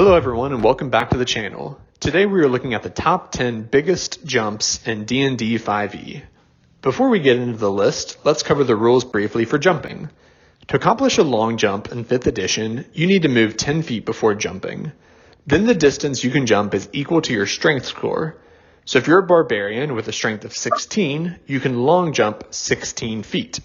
Hello everyone and welcome back to the channel. Today we are looking at the top 10 biggest jumps in D&D 5e. Before we get into the list, let's cover the rules briefly for jumping. To accomplish a long jump in 5th edition, you need to move 10 feet before jumping. Then the distance you can jump is equal to your strength score. So if you're a barbarian with a strength of 16, you can long jump 16 feet.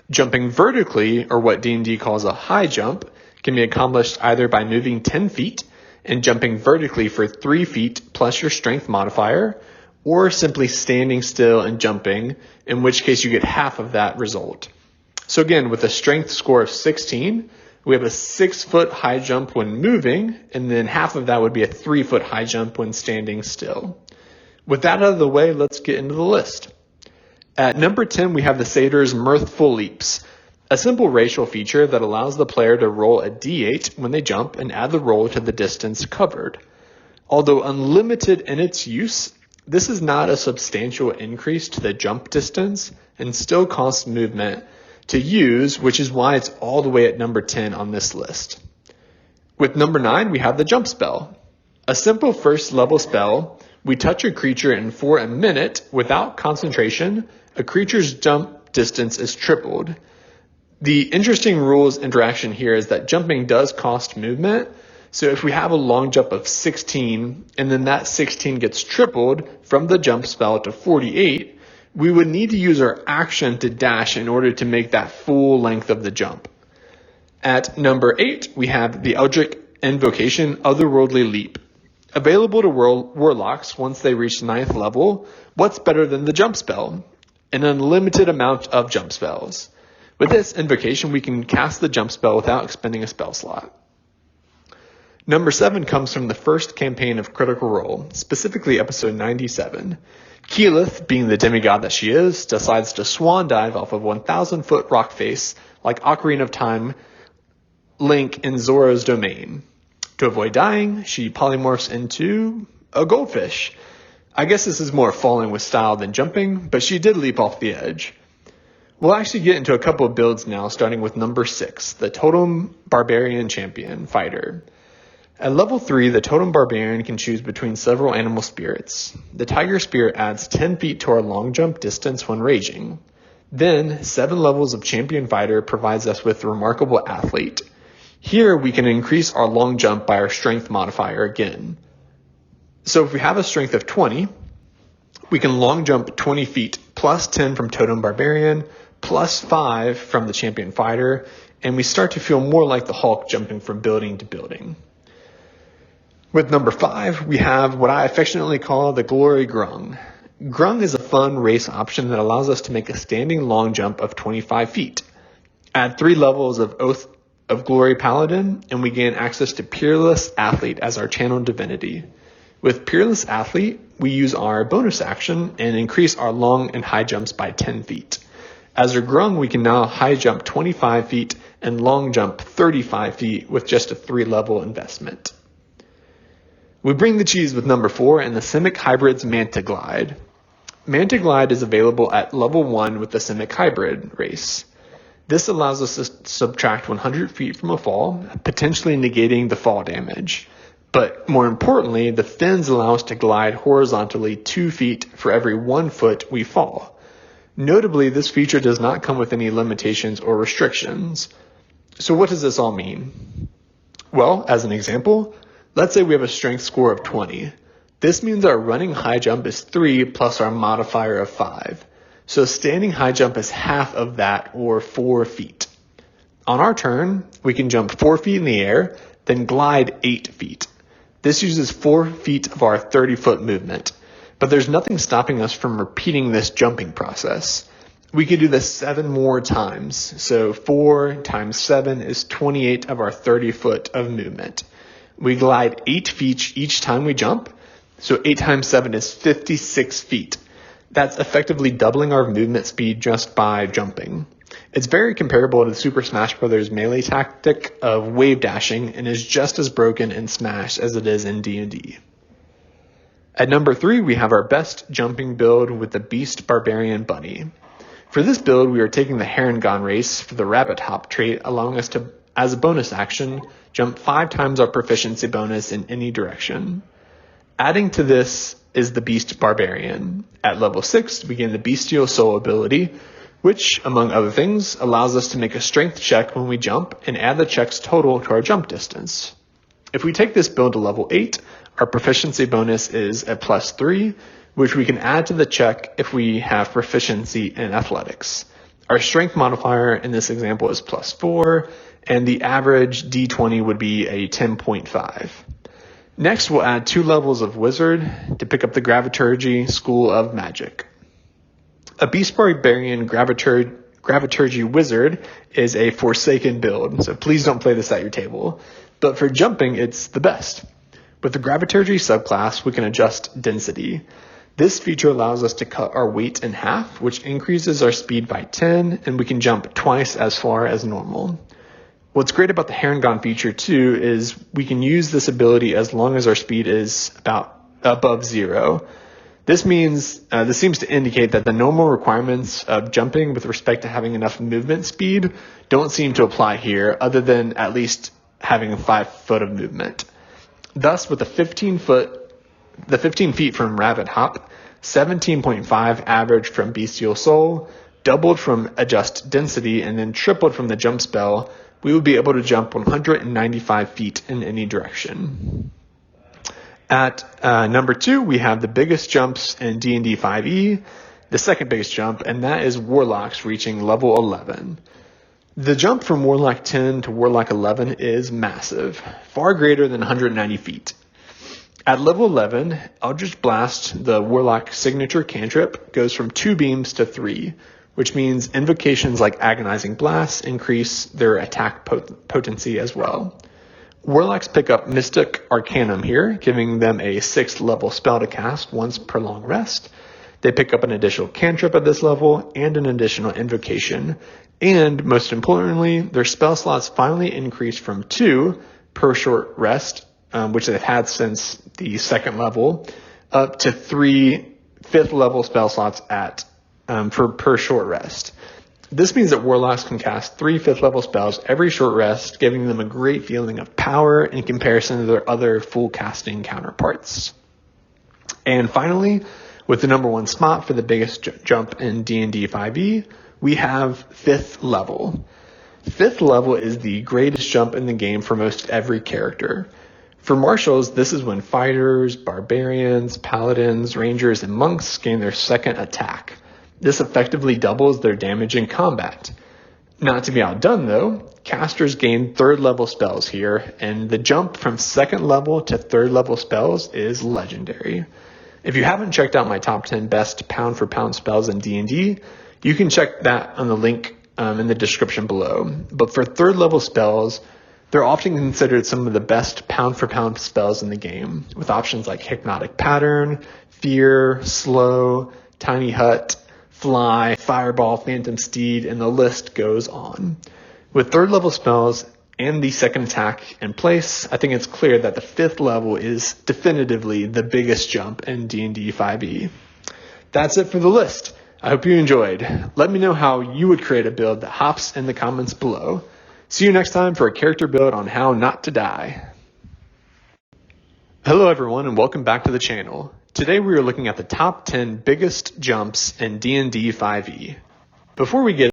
Jumping vertically, or what D&D calls a high jump, can be accomplished either by moving 10 feet and jumping vertically for 3 feet plus your strength modifier, or simply standing still and jumping, in which case you get half of that result. So again, with a strength score of 16, we have a 6-foot high jump when moving, and then half of that would be a 3-foot high jump when standing still. With that out of the way, let's get into the list. At number 10, we have the Seders Mirthful leaps, a simple racial feature that allows the player to roll a d8 when they jump and add the roll to the distance covered. Although unlimited in its use, this is not a substantial increase to the jump distance and still costs movement to use, which is why it's all the way at number 10 on this list. With number 9, we have the jump spell. A simple first level spell. We touch a creature and for a minute, without concentration, a creature's jump distance is tripled. The interesting rules interaction here is that jumping does cost movement. So if we have a long jump of 16 and then that 16 gets tripled from the jump spell to 48, we would need to use our action to dash in order to make that full length of the jump. At number 8, we have the Eldritch Invocation Otherworldly Leap. Available to Warlocks once they reach 9th level, what's better than the jump spell? An unlimited amount of jump spells. With this invocation, we can cast the jump spell without expending a spell slot. Number 7 comes from the first campaign of Critical Role, specifically episode 97. Keyleth, being the demigod that she is, decides to swan dive off of 1,000-foot rock face like Ocarina of Time Link in Zora's domain. To avoid dying, she polymorphs into a goldfish. I guess this is more falling with style than jumping, but she did leap off the edge. We'll actually get into a couple of builds now, starting with number 6, the Totem Barbarian Champion Fighter. At level 3, the Totem Barbarian can choose between several animal spirits. The Tiger Spirit adds 10 feet to our long jump distance when raging. Then, 7 levels of Champion Fighter provides us with Remarkable Athlete. Here, we can increase our long jump by our strength modifier again. So if we have a strength of 20, we can long jump 20 feet plus 10 from Totem Barbarian, plus 5 from the Champion Fighter, and we start to feel more like the Hulk jumping from building to building. With number 5, we have what I affectionately call the Glory Grung. Grung is a fun race option that allows us to make a standing long jump of 25 feet. Add 3 levels of Oath of Glory Paladin, and we gain access to Peerless Athlete as our channeled divinity. With Peerless Athlete, we use our bonus action and increase our long and high jumps by 10 feet. As our Grung, we can now high jump 25 feet and long jump 35 feet with just a 3-level investment. We bring the cheese with number 4 and the Simic Hybrid's Manta Glide. Manta Glide is available at level 1 with the Simic Hybrid race. This allows us to subtract 100 feet from a fall, potentially negating the fall damage. But more importantly, the fins allow us to glide horizontally 2 feet for every 1 foot we fall. Notably, this feature does not come with any limitations or restrictions. So what does this all mean? Well, as an example, let's say we have a strength score of 20. This means our running high jump is 3 plus our modifier of 5. So standing high jump is half of that, or 4 feet. On our turn, we can jump 4 feet in the air, then glide 8 feet. This uses 4 feet of our 30-foot movement. But there's nothing stopping us from repeating this jumping process. We can do this 7 more times. So 4 times 7 is 28 of our 30 foot of movement. We glide 8 feet each time we jump. So 8 times 7 is 56 feet. That's effectively doubling our movement speed just by jumping. It's very comparable to the Super Smash Bros. Melee tactic of wave dashing and is just as broken in Smash as it is in D&D. At number 3, we have our best jumping build with the Beast Barbarian Bunny. For this build, we are taking the Heron race for the Rabbit Hop trait, allowing us to as a bonus action, jump 5 times our proficiency bonus in any direction. Adding to this is the Beast Barbarian. At level 6, we gain the Bestial Soul ability, which, among other things, allows us to make a strength check when we jump and add the check's total to our jump distance. If we take this build to level 8, our proficiency bonus is at +3, which we can add to the check if we have proficiency in athletics. Our strength modifier in this example is +4, and the average d20 would be a 10.5. Next, we'll add 2 levels of Wizard to pick up the Graviturgy School of Magic. A Beast Barbarian Graviturgy Wizard is a Forsaken build, so please don't play this at your table. But for jumping, it's the best. With the Graviturgy subclass, we can adjust density. This feature allows us to cut our weight in half, which increases our speed by 10, and we can jump twice as far as normal. What's great about the Harengon feature too is we can use this ability as long as our speed is about above 0. This seems to indicate that the normal requirements of jumping with respect to having enough movement speed don't seem to apply here, other than at least having 5 foot of movement. Thus, with the 15 feet from Rabbit Hop, 17.5 average from Bestial Soul, doubled from Adjust Density, and then tripled from the jump spell, we would be able to jump 195 feet in any direction. At number 2, we have the biggest jumps in D&D 5e, the second biggest jump, and that is Warlocks reaching level 11. The jump from Warlock 10 to Warlock 11 is massive, far greater than 190 feet. At level 11, Eldritch Blast, the Warlock signature cantrip, goes from 2 beams to 3, which means invocations like Agonizing Blast increase their attack potency as well. Warlocks pick up Mystic Arcanum here, giving them a 6th level spell to cast once per long rest. They pick up an additional cantrip at this level and an additional invocation. And most importantly, their spell slots finally increase from 2 per short rest, which they've had since the 2nd level, up to 3 5th level spell slots per short rest. This means that Warlocks can cast 3 5th level spells every short rest, giving them a great feeling of power in comparison to their other full casting counterparts. And finally, with the number 1 spot for the biggest jump in D&D 5e, we have 5th level. 5th level is the greatest jump in the game for most every character. For martials, this is when fighters, barbarians, paladins, rangers, and monks gain their 2nd attack. This effectively doubles their damage in combat. Not to be outdone though, casters gain 3rd level spells here, and the jump from 2nd level to 3rd level spells is legendary. If you haven't checked out my top 10 best pound for pound spells in D&D, you can check that on the link in the description below. But for 3rd level spells, they're often considered some of the best pound for pound spells in the game, with options like Hypnotic Pattern, Fear, Slow, Tiny Hut, Fly, Fireball, Phantom Steed, and the list goes on. With 3rd level spells and the 2nd attack in place, I think it's clear that the 5th level is definitively the biggest jump in D&D 5e. That's it for the list. I hope you enjoyed. Let me know how you would create a build that hops in the comments below. See you next time for a character build on how not to die. Hello everyone and welcome back to the channel. Today we are looking at the top 10 biggest jumps in D&D 5e. Before we get